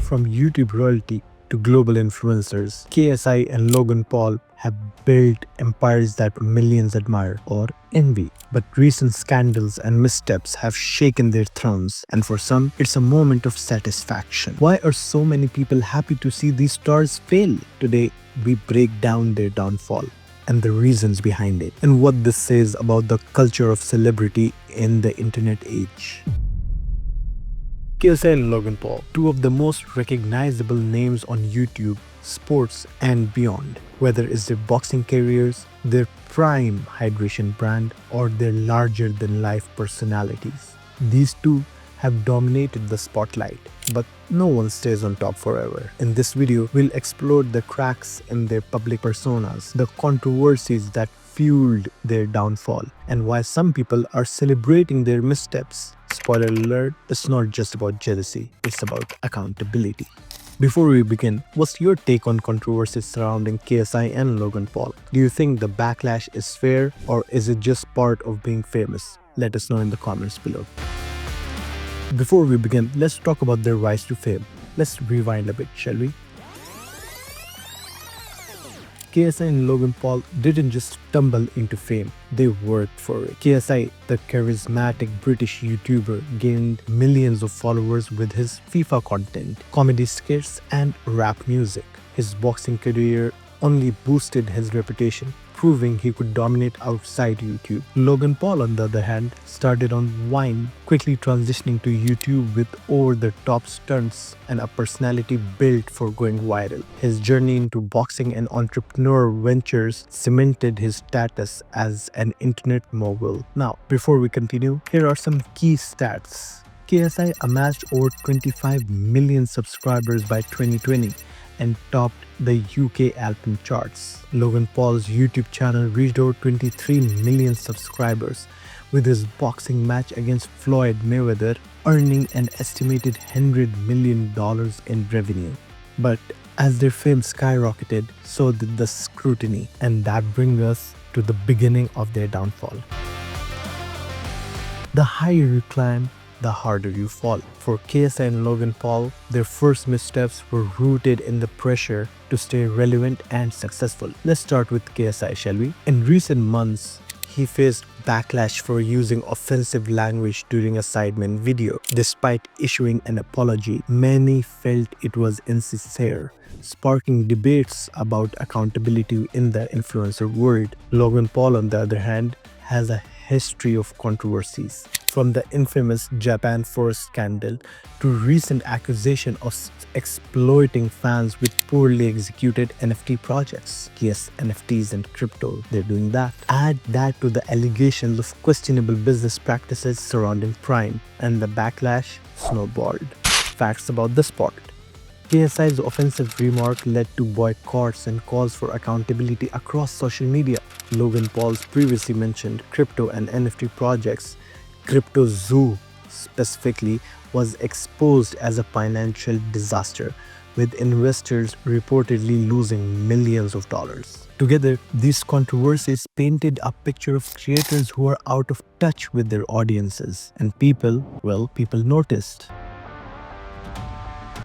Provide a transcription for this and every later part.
From YouTube royalty to global influencers, KSI and Logan Paul have built empires that millions admire or envy. But recent scandals and missteps have shaken their thrones, and for some, it's a moment of satisfaction. Why are so many people happy to see these stars fail? Today, we break down their downfall and the reasons behind it, and what this says about the culture of celebrity in the internet age. KSI and Logan Paul, two of the most recognizable names on YouTube, sports, and beyond. Whether it's their boxing careers, their prime hydration brand, or their larger-than-life personalities, these two have dominated the spotlight. But no one stays on top forever. In this video, we'll explore the cracks in their public personas, the controversies that fueled their downfall, and why some people are celebrating their missteps. Spoiler alert, it's not just about jealousy, it's about accountability. Before we begin, what's your take on controversies surrounding KSI and Logan Paul? Do you think the backlash is fair, or is it just part of being famous? Let us know in the comments below. Before we begin, let's talk about their rise to fame. Let's rewind a bit, shall we? KSI and Logan Paul didn't just stumble into fame, they worked for it. KSI, the charismatic British YouTuber, gained millions of followers with his FIFA content, comedy skits, and rap music. His boxing career only boosted his reputation, proving he could dominate outside YouTube. Logan Paul, on the other hand, started on Vine, quickly transitioning to YouTube with over-the-top stunts and a personality built for going viral. His journey into boxing and entrepreneur ventures cemented his status as an internet mogul. Now, before we continue, here are some key stats. KSI amassed over 25 million subscribers by 2020 and topped the UK album charts. Logan Paul's YouTube channel reached over 23 million subscribers, with his boxing match against Floyd Mayweather earning an estimated $100 million in revenue. But as their fame skyrocketed, so did the scrutiny, and that brings us to the beginning of their downfall. The higher you climb, the harder you fall. For KSI and Logan Paul, their first missteps were rooted in the pressure to stay relevant and successful. Let's start with KSI, shall we? In recent months, he faced backlash for using offensive language during a Sidemen video. Despite issuing an apology, many felt it was insincere, sparking debates about accountability in the influencer world. Logan Paul, on the other hand, has a history of controversies, from the infamous Japan Force scandal to recent accusation of exploiting fans with poorly executed NFT projects. Yes, NFTs and crypto, they're doing that. Add that to the allegations of questionable business practices surrounding Prime, and the backlash snowballed. Facts about the sport. KSI's offensive remark led to boycotts and calls for accountability across social media. Logan Paul's previously mentioned crypto and NFT projects, Crypto Zoo specifically, was exposed as a financial disaster, with investors reportedly losing millions of dollars. Together, these controversies painted a picture of creators who are out of touch with their audiences, and people noticed.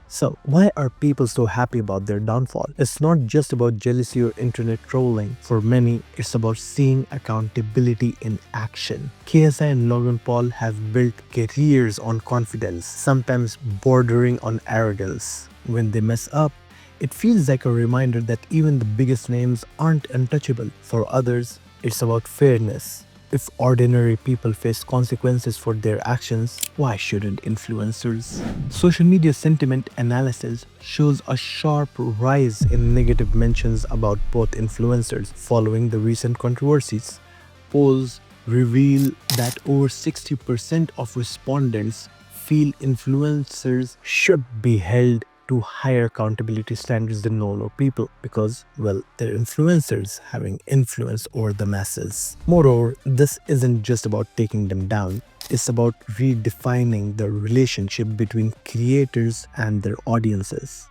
So, why are people so happy about their downfall? It's not just about jealousy or internet trolling. For many, it's about seeing accountability in action. KSI and Logan Paul have built careers on confidence, sometimes bordering on arrogance. When they mess up, it feels like a reminder that even the biggest names aren't untouchable. For others, it's about fairness. If ordinary people face consequences for their actions, why shouldn't influencers? Social media sentiment analysis shows a sharp rise in negative mentions about both influencers following the recent controversies. Polls reveal that over 60% of respondents feel influencers should be held to higher accountability standards than normal people because, well, they're influencers having influence over the masses. Moreover, this isn't just about taking them down, it's about redefining the relationship between creators and their audiences.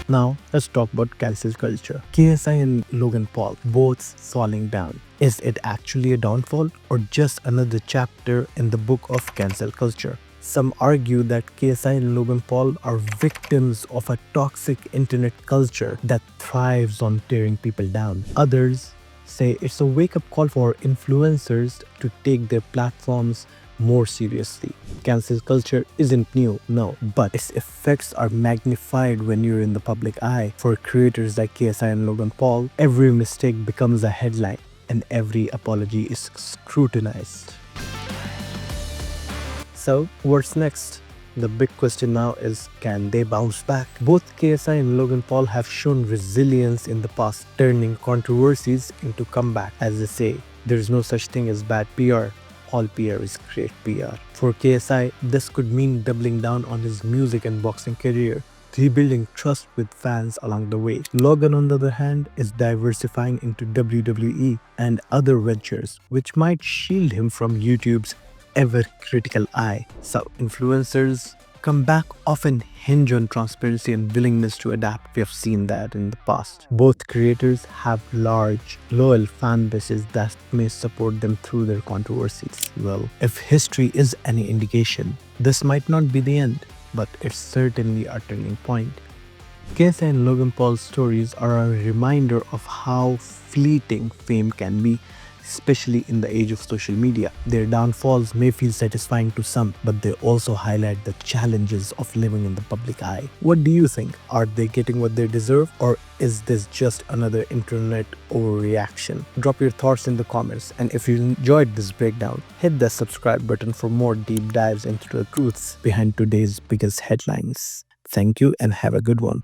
Now, let's talk about cancel culture. KSI and Logan Paul both falling down. Is it actually a downfall or just another chapter in the book of cancel culture? Some argue that KSI and Logan Paul are victims of a toxic internet culture that thrives on tearing people down. Others say it's a wake-up call for influencers to take their platforms more seriously. Cancel culture isn't new, no, but its effects are magnified when you're in the public eye. For creators like KSI and Logan Paul, every mistake becomes a headline and every apology is scrutinized. So, what's next? The big question now is, can they bounce back? Both KSI and Logan Paul have shown resilience in the past, turning controversies into comeback. As they say, there's no such thing as bad PR. All PR is great PR. For KSI, this could mean doubling down on his music and boxing career, rebuilding trust with fans along the way. Logan, on the other hand, is diversifying into WWE and other ventures, which might shield him from YouTube's ever critical eye. So, influencers comeback often hinge on transparency and willingness to adapt. We have seen that in the past. Both creators have large, loyal fan bases that may support them through their controversies. Well, if history is any indication, this might not be the end, but it's certainly a turning point. KSI and Logan Paul's stories are a reminder of how fleeting fame can be, especially in the age of social media. Their downfalls may feel satisfying to some, but they also highlight the challenges of living in the public eye. What do you think? Are they getting what they deserve, or is this just another internet overreaction? Drop your thoughts in the comments, and if you enjoyed this breakdown, hit the subscribe button for more deep dives into the truths behind today's biggest headlines. Thank you and have a good one.